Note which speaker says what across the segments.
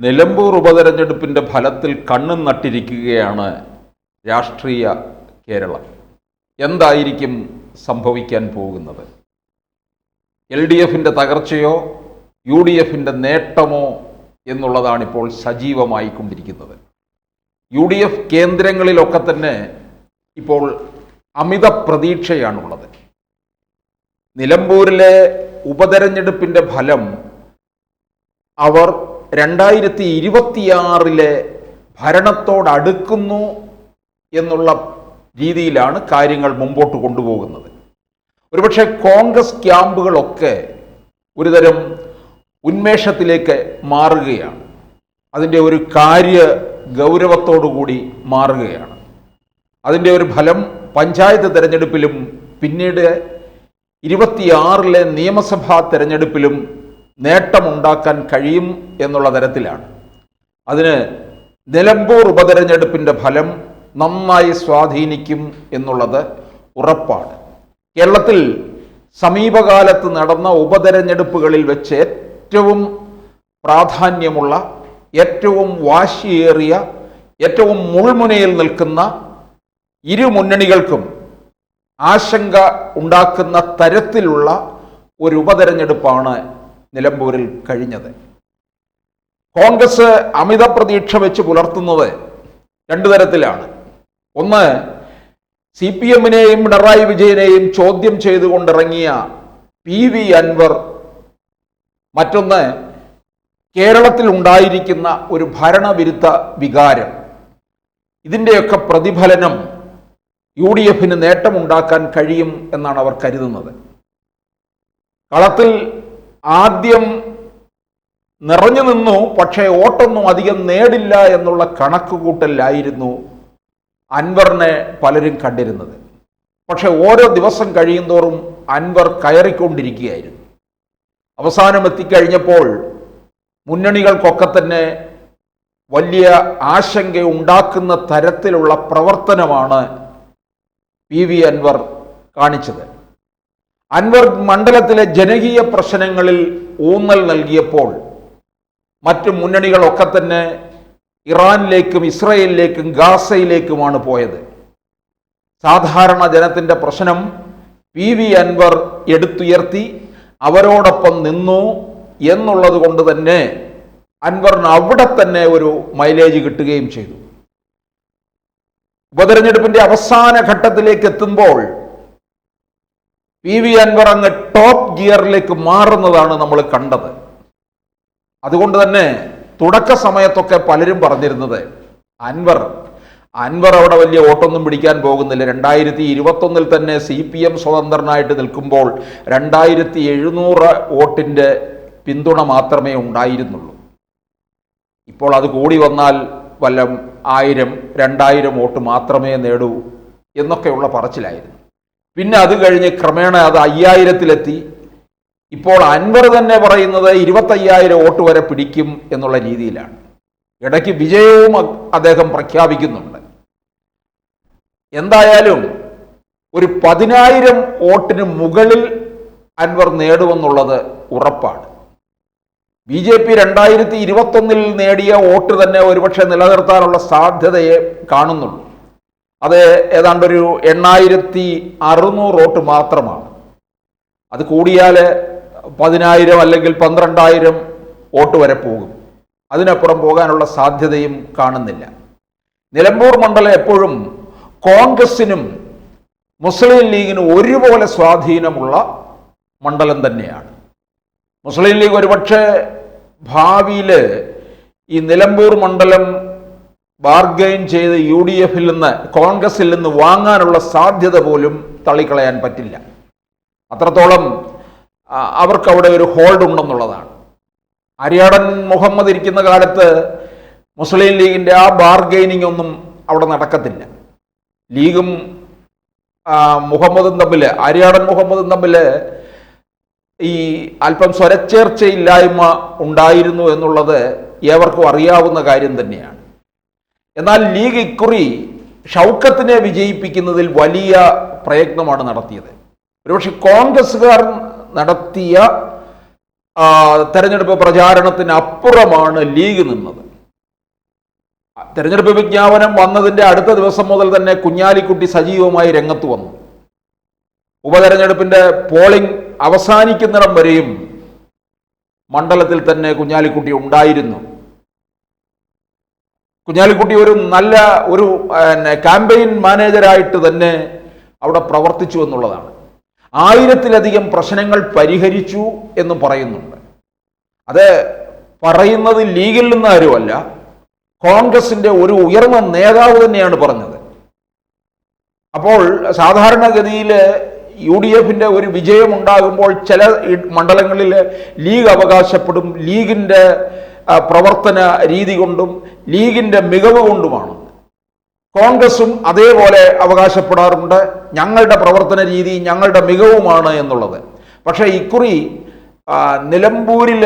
Speaker 1: നിലമ്പൂർ ഉപതെരഞ്ഞെടുപ്പിൻ്റെ ഫലത്തിൽ കണ്ണും നട്ടിരിക്കുകയാണ് രാഷ്ട്രീയ കേരളം. എന്തായിരിക്കും സംഭവിക്കാൻ പോകുന്നത്? LDFിൻ്റെ തകർച്ചയോ UDFിൻ്റെ നേട്ടമോ എന്നുള്ളതാണിപ്പോൾ സജീവമായിക്കൊണ്ടിരിക്കുന്നത്. UDF കേന്ദ്രങ്ങളിലൊക്കെ തന്നെ ഇപ്പോൾ അമിത പ്രതീക്ഷയാണുള്ളത്. നിലമ്പൂരിലെ ഉപതെരഞ്ഞെടുപ്പിൻ്റെ ഫലം അവർ 2026 ഭരണത്തോടടുക്കുന്നു എന്നുള്ള രീതിയിലാണ് കാര്യങ്ങൾ മുമ്പോട്ട് കൊണ്ടുപോകുന്നത്. ഒരുപക്ഷെ കോൺഗ്രസ് ക്യാമ്പുകളൊക്കെ ഒരുതരം ഉന്മേഷത്തിലേക്ക് മാറുകയാണ്. അതിൻ്റെ ഒരു കാര്യ ഗൗരവത്തോടുകൂടി മാറുകയാണ്. അതിൻ്റെ ഒരു ഫലം പഞ്ചായത്ത് തെരഞ്ഞെടുപ്പിലും പിന്നീട് 26 നിയമസഭാ തെരഞ്ഞെടുപ്പിലും നേട്ടമുണ്ടാക്കാൻ കഴിയും എന്നുള്ള തരത്തിലാണ്. അതിന് നിലമ്പൂർ ഉപതെരഞ്ഞെടുപ്പിൻ്റെ ഫലം നന്നായി സ്വാധീനിക്കും എന്നുള്ളത് ഉറപ്പാണ്. കേരളത്തിൽ സമീപകാലത്ത് നടന്ന ഉപതെരഞ്ഞെടുപ്പുകളിൽ വെച്ച് ഏറ്റവും പ്രാധാന്യമുള്ള, ഏറ്റവും വാശിയേറിയ, ഏറ്റവും മുൾമുനയിൽ നിൽക്കുന്ന ഇരു മുന്നണികൾക്കും ആശങ്ക ഉണ്ടാക്കുന്ന തരത്തിലുള്ള ഒരു ഉപതെരഞ്ഞെടുപ്പാണ് നിലമ്പൂരിൽ കഴിഞ്ഞത്. കോൺഗ്രസ് അമിത പ്രതീക്ഷ വെച്ച് പുലർത്തുന്നത് രണ്ടു തരത്തിലാണ്. ഒന്ന്, CPMനെയും പിണറായി വിജയനെയും ചോദ്യം ചെയ്തുകൊണ്ടിറങ്ങിയ PV അൻവർ. മറ്റൊന്ന്, കേരളത്തിൽ ഉണ്ടായിരിക്കുന്ന ഒരു ഭരണവിരുദ്ധ വികാരം. ഇതിൻ്റെയൊക്കെ പ്രതിഫലനം UDFന് നേട്ടമുണ്ടാക്കാൻ കഴിയും എന്നാണ് അവർ കരുതുന്നത്. കളത്തിൽ ആദ്യം നിറഞ്ഞു നിന്നു, പക്ഷേ വോട്ടൊന്നും അധികം നേടില്ല എന്നുള്ള കണക്കുകൂട്ടലായിരുന്നു അൻവറിനെ പലരും കണ്ടിരുന്നത്. പക്ഷെ ഓരോ ദിവസം കഴിയുന്തോറും അൻവർ കയറിക്കൊണ്ടിരിക്കുകയായിരുന്നു. അവസാനം എത്തിക്കഴിഞ്ഞപ്പോൾ മുന്നണികൾക്കൊക്കെ തന്നെ വലിയ ആശങ്ക ഉണ്ടാക്കുന്ന തരത്തിലുള്ള പ്രവർത്തനമാണ് PV അൻവർ കാണിച്ചത്. അൻവർ മണ്ഡലത്തിലെ ജനകീയ പ്രശ്നങ്ങളിൽ ഊന്നൽ നൽകിയപ്പോൾ മറ്റു മുന്നണികളൊക്കെ തന്നെ ഇറാനിലേക്കും ഇസ്രയേലിലേക്കും ഗാസയിലേക്കുമാണ് പോയത്. സാധാരണ ജനത്തിൻ്റെ പ്രശ്നം PV അൻവർ എടുത്തുയർത്തി അവരോടൊപ്പം നിന്നു എന്നുള്ളത് കൊണ്ട് തന്നെ അൻവറിന് അവിടെ തന്നെ ഒരു മൈലേജ് കിട്ടുകയും ചെയ്തു. ഉപതെരഞ്ഞെടുപ്പിന്റെ അവസാന ഘട്ടത്തിലേക്ക് എത്തുമ്പോൾ PV അൻവർ അങ്ങ് ടോപ്പ് ഗിയറിലേക്ക് മാറുന്നതാണ് നമ്മൾ കണ്ടത്. അതുകൊണ്ട് തന്നെ തുടക്ക സമയത്തൊക്കെ പലരും പറഞ്ഞിരുന്നത് അൻവർ അവിടെ വലിയ വോട്ടൊന്നും പിടിക്കാൻ പോകുന്നില്ല. 2021 തന്നെ CPM സ്വതന്ത്രനായിട്ട് നിൽക്കുമ്പോൾ 2700 വോട്ടിൻ്റെ പിന്തുണ മാത്രമേ ഉണ്ടായിരുന്നുള്ളൂ. ഇപ്പോൾ അത് കൂടി വന്നാൽ വല്ല 1000, 2000 വോട്ട് മാത്രമേ നേടൂ എന്നൊക്കെയുള്ള പറച്ചിലായിരുന്നു. പിന്നെ അത് കഴിഞ്ഞ് ക്രമേണ അത് 5000-ലെത്തി. ഇപ്പോൾ അൻവർ തന്നെ പറയുന്നത് 25,000 വോട്ട് വരെ പിടിക്കും എന്നുള്ള രീതിയിലാണ്. ഇടയ്ക്ക് വിജയവും അദ്ദേഹം പ്രഖ്യാപിക്കുന്നുണ്ട്. എന്തായാലും ഒരു 10,000 വോട്ടിന് മുകളിൽ അൻവർ നേടുമെന്നുള്ളത് ഉറപ്പാണ്. BJP 2021 നേടിയ വോട്ട് തന്നെ ഒരുപക്ഷെ നിലനിർത്താനുള്ള സാധ്യതയെ കാണുന്നുള്ളൂ. അത് ഏതാണ്ടൊരു 8600 വോട്ട് മാത്രമാണ്. അത് കൂടിയാൽ 10,000 അല്ലെങ്കിൽ 12,000 വോട്ട് വരെ പോകും. അതിനപ്പുറം പോകാനുള്ള സാധ്യതയും കാണുന്നില്ല. നിലമ്പൂർ മണ്ഡലം എപ്പോഴും കോൺഗ്രസിനും മുസ്ലിം ലീഗിനും ഒരുപോലെ സ്വാധീനമുള്ള മണ്ഡലം തന്നെയാണ്. മുസ്ലിം ലീഗ് ഒരുപക്ഷെ ഭാവിയിൽ ഈ നിലമ്പൂർ മണ്ഡലം ബാർഗെയിൻ ചെയ്ത് UDFിൽ നിന്ന്, കോൺഗ്രസിൽ നിന്ന് വാങ്ങാനുള്ള സാധ്യത പോലും തള്ളിക്കളയാൻ പറ്റില്ല. അത്രത്തോളം അവർക്ക് അവിടെ ഒരു ഹോൾഡ് ഉണ്ടെന്നുള്ളതാണ്. ആര്യാടൻ മുഹമ്മദ് ഇരിക്കുന്ന കാലത്ത് മുസ്ലിം ലീഗിൻ്റെ ആ ബാർഗെയിനിങ് ഒന്നും അവിടെ നടക്കത്തില്ല. ലീഗും മുഹമ്മദും തമ്മിൽ, ആര്യാടൻ മുഹമ്മദും തമ്മിൽ ഈ അല്പം സ്വരച്ചേർച്ചയില്ലായ്മ ഉണ്ടായിരുന്നു എന്നുള്ളത് ഏവർക്കും അറിയാവുന്ന കാര്യം തന്നെയാണ്. എന്നാൽ ലീഗ് ഇക്കുറി ഷൗക്കത്തിനെ വിജയിപ്പിക്കുന്നതിൽ വലിയ പ്രയത്നമാണ് നടത്തിയത്. ഒരുപക്ഷെ കോൺഗ്രസ്സുകാർ നടത്തിയ തെരഞ്ഞെടുപ്പ് പ്രചാരണത്തിന് അപ്പുറമാണ് ലീഗ് നിന്നത്. തെരഞ്ഞെടുപ്പ് വിജ്ഞാപനം വന്നതിൻ്റെ അടുത്ത ദിവസം മുതൽ തന്നെ കുഞ്ഞാലിക്കുട്ടി സജീവമായി രംഗത്ത് വന്നു. ഉപതെരഞ്ഞെടുപ്പിന്റെ പോളിംഗ് അവസാനിക്കുന്നിടം വരെയും മണ്ഡലത്തിൽ തന്നെ കുഞ്ഞാലിക്കുട്ടി ഉണ്ടായിരുന്നു. കുഞ്ഞാലിക്കുട്ടി ഒരു നല്ല ക്യാമ്പയിൻ മാനേജരായിട്ട് തന്നെ അവിടെ പ്രവർത്തിച്ചു എന്നുള്ളതാണ്. 1000-ലധികം പ്രശ്നങ്ങൾ പരിഹരിച്ചു എന്ന് പറയുന്നുണ്ട്. അത് പറയുന്നത് ലീഗിൽ നിന്ന് ആരുമല്ല, കോൺഗ്രസിന്റെ ഒരു ഉയർന്ന നേതാവ് തന്നെയാണ് പറഞ്ഞത്. അപ്പോൾ സാധാരണഗതിയിൽ UDF ഒരു വിജയം ഉണ്ടാകുമ്പോൾ ചില മണ്ഡലങ്ങളിൽ ലീഗ് അവകാശപ്പെടും ലീഗിൻ്റെ പ്രവർത്തന രീതി കൊണ്ടും ലീഗിൻ്റെ മികവ് കൊണ്ടുമാണ്. കോൺഗ്രസും അതേപോലെ അവകാശപ്പെടാറുണ്ട്, ഞങ്ങളുടെ പ്രവർത്തന രീതി ഞങ്ങളുടെ മികവുമാണ് എന്നുള്ളത്. പക്ഷേ ഇക്കുറി നിലമ്പൂരിൽ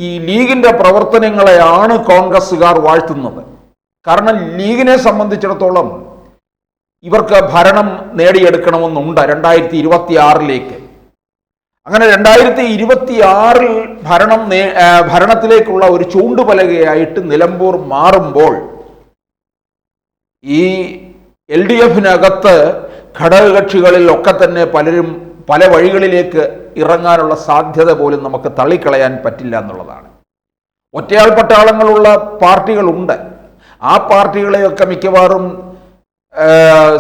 Speaker 1: ഈ ലീഗിൻ്റെ പ്രവർത്തനങ്ങളെയാണ് കോൺഗ്രസ്സുകാർ വാഴ്ത്തുന്നത്. കാരണം ലീഗിനെ സംബന്ധിച്ചിടത്തോളം ഇവർക്ക് ഭരണം നേടിയെടുക്കണമെന്നുണ്ട് 2026 അങ്ങനെ 2026 ഭരണത്തിലേക്കുള്ള ഒരു ചൂണ്ടുപലകയായിട്ട് നിലമ്പൂർ മാറുമ്പോൾ ഈ LDF-നകത്ത് ഘടകകക്ഷികളിൽ ഒക്കെ തന്നെ പലരും പല വഴികളിലേക്ക് ഇറങ്ങാനുള്ള സാധ്യത പോലും നമുക്ക് തള്ളിക്കളയാൻ പറ്റില്ല എന്നുള്ളതാണ്. ഒറ്റയാൾ പട്ടാളങ്ങളുള്ള പാർട്ടികളുണ്ട്. ആ പാർട്ടികളെയൊക്കെ മിക്കവാറും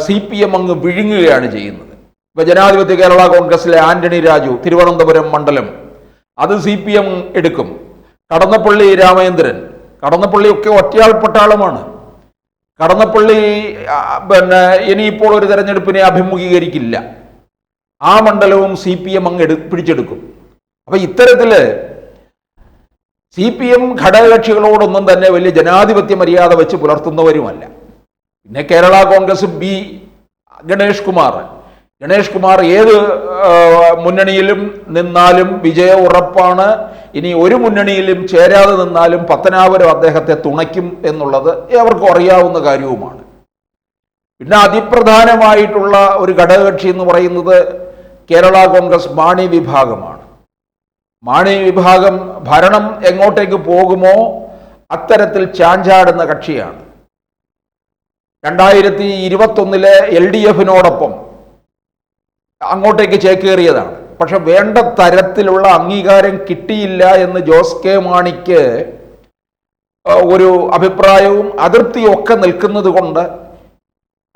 Speaker 1: CPM അങ്ങ് വിഴുങ്ങുകയാണ് ചെയ്യുന്നത്. ഇപ്പൊ ജനാധിപത്യ കേരള കോൺഗ്രസിലെ ആന്റണി രാജു തിരുവനന്തപുരം മണ്ഡലം അത് CPM എടുക്കും. കടന്നപ്പള്ളി രാമചന്ദ്രൻ, കടന്നപ്പള്ളിയൊക്കെ ഒറ്റയാൾ പട്ടാളമാണ്. കടന്നപ്പള്ളി ഇനിയിപ്പോൾ ഒരു തെരഞ്ഞെടുപ്പിനെ അഭിമുഖീകരിക്കില്ല. ആ മണ്ഡലവും CPM അങ്ങ് പിടിച്ചെടുക്കും. അപ്പൊ ഇത്തരത്തില് CPM ഘടകകക്ഷികളോടൊന്നും തന്നെ വലിയ ജനാധിപത്യ മര്യാദ വെച്ച് പുലർത്തുന്നവരുമല്ല. പിന്നെ കേരള കോൺഗ്രസ് ഗണേഷ് കുമാർ ഏത് മുന്നണിയിലും നിന്നാലും വിജയ ഉറപ്പാണ്. ഇനി ഒരു മുന്നണിയിലും ചേരാതെ നിന്നാലും പത്തനാപുരം അദ്ദേഹത്തെ തുണയ്ക്കും എന്നുള്ളത് ഏവർക്കും അറിയാവുന്ന കാര്യവുമാണ്. പിന്നെ അതിപ്രധാനമായിട്ടുള്ള ഒരു ഘടകകക്ഷി എന്ന് പറയുന്നത് കേരള കോൺഗ്രസ് മാണി വിഭാഗമാണ്. മാണി വിഭാഗം ഭരണം എങ്ങോട്ടേക്ക് പോകുമോ അത്തരത്തിൽ ചാഞ്ചാടുന്ന കക്ഷിയാണ്. 2021 LDF-നോടൊപ്പം അങ്ങോട്ടേക്ക് ചേക്കേറിയതാണ്. പക്ഷെ വേണ്ട തരത്തിലുള്ള അംഗീകാരം കിട്ടിയില്ല എന്ന് ജോസ് കെ മാണിക്ക് ഒരു അഭിപ്രായവും അതൃപ്തിയും ഒക്കെ നിൽക്കുന്നത് കൊണ്ട്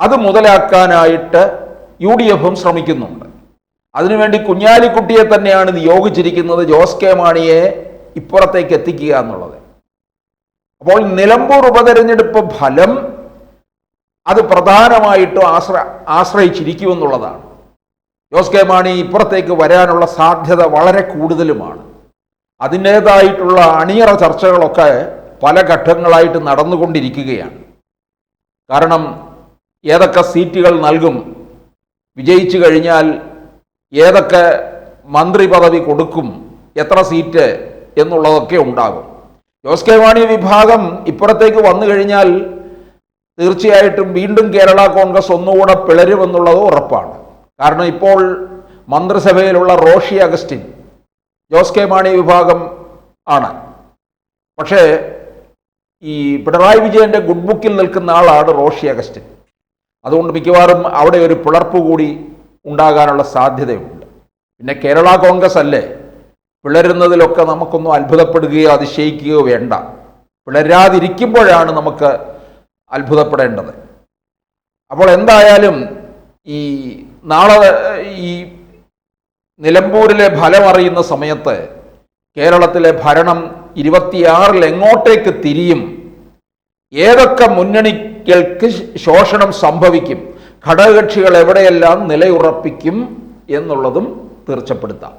Speaker 1: അത് മുതലാക്കാനായിട്ട് UDF-ഉം ശ്രമിക്കുന്നുണ്ട്. അതിനുവേണ്ടി കുഞ്ഞാലിക്കുട്ടിയെ തന്നെയാണ് നിയോഗിച്ചിരിക്കുന്നത്, ജോസ് കെ മാണിയെ ഇപ്പുറത്തേക്ക് എത്തിക്കുക എന്നുള്ളത്. അപ്പോൾ നിലമ്പൂർ ഉപതെരഞ്ഞെടുപ്പ് ഫലം അത് പ്രധാനമായിട്ടും ആശ്രയിച്ചിരിക്കുമെന്നുള്ളതാണ്. ജോസ് കെ മാണി ഇപ്പുറത്തേക്ക് വരാനുള്ള സാധ്യത വളരെ കൂടുതലുമാണ്. അതിൻ്റേതായിട്ടുള്ള അണിയറ ചർച്ചകളൊക്കെ പല ഘട്ടങ്ങളായിട്ട് നടന്നുകൊണ്ടിരിക്കുകയാണ്. കാരണം ഏതൊക്കെ സീറ്റുകൾ നൽകും, വിജയിച്ചു കഴിഞ്ഞാൽ ഏതൊക്കെ മന്ത്രി പദവി കൊടുക്കും, എത്ര സീറ്റ് എന്നുള്ളതൊക്കെ ഉണ്ടാകും. ജോസ് കെ മാണി വിഭാഗം ഇപ്പുറത്തേക്ക് വന്നു കഴിഞ്ഞാൽ തീർച്ചയായിട്ടും വീണ്ടും കേരള കോൺഗ്രസ് ഒന്നുകൂടെ പിളരുമെന്നുള്ളത് ഉറപ്പാണ്. കാരണം ഇപ്പോൾ മന്ത്രിസഭയിലുള്ള റോഷി അഗസ്റ്റിൻ ജോസ് കെ മാണി വിഭാഗം ആണ്. പക്ഷേ ഈ പിണറായി വിജയന്റെ ഗുഡ് ബുക്കിൽ നിൽക്കുന്ന ആളാണ് റോഷി അഗസ്റ്റിൻ. അതുകൊണ്ട് മിക്കവാറും അവിടെ ഒരു പിളർപ്പ് കൂടി ഉണ്ടാകാനുള്ള സാധ്യതയുണ്ട്. പിന്നെ കേരള കോൺഗ്രസ് അല്ലേ, പിളരുന്നതിലൊക്കെ നമുക്കൊന്നും അത്ഭുതപ്പെടുകയോ അതിശയിക്കുകയോ വേണ്ട. പിളരാതിരിക്കുമ്പോഴാണ് നമുക്ക് അത്ഭുതപ്പെടേണ്ടത്. അപ്പോൾ എന്തായാലും ഈ നാളെ ഈ നിലമ്പൂരിലെ ഫലം അറിയുന്ന സമയത്ത് കേരളത്തിലെ ഭരണം 26 എങ്ങോട്ടേക്ക് തിരിയും, ഏതൊക്കെ മുന്നണികൾക്ക് ശോഷണം സംഭവിക്കും, ഘടകകക്ഷികൾ എവിടെയെല്ലാം നിലയുറപ്പിക്കും എന്നുള്ളതും തീർച്ചപ്പെടുത്താം.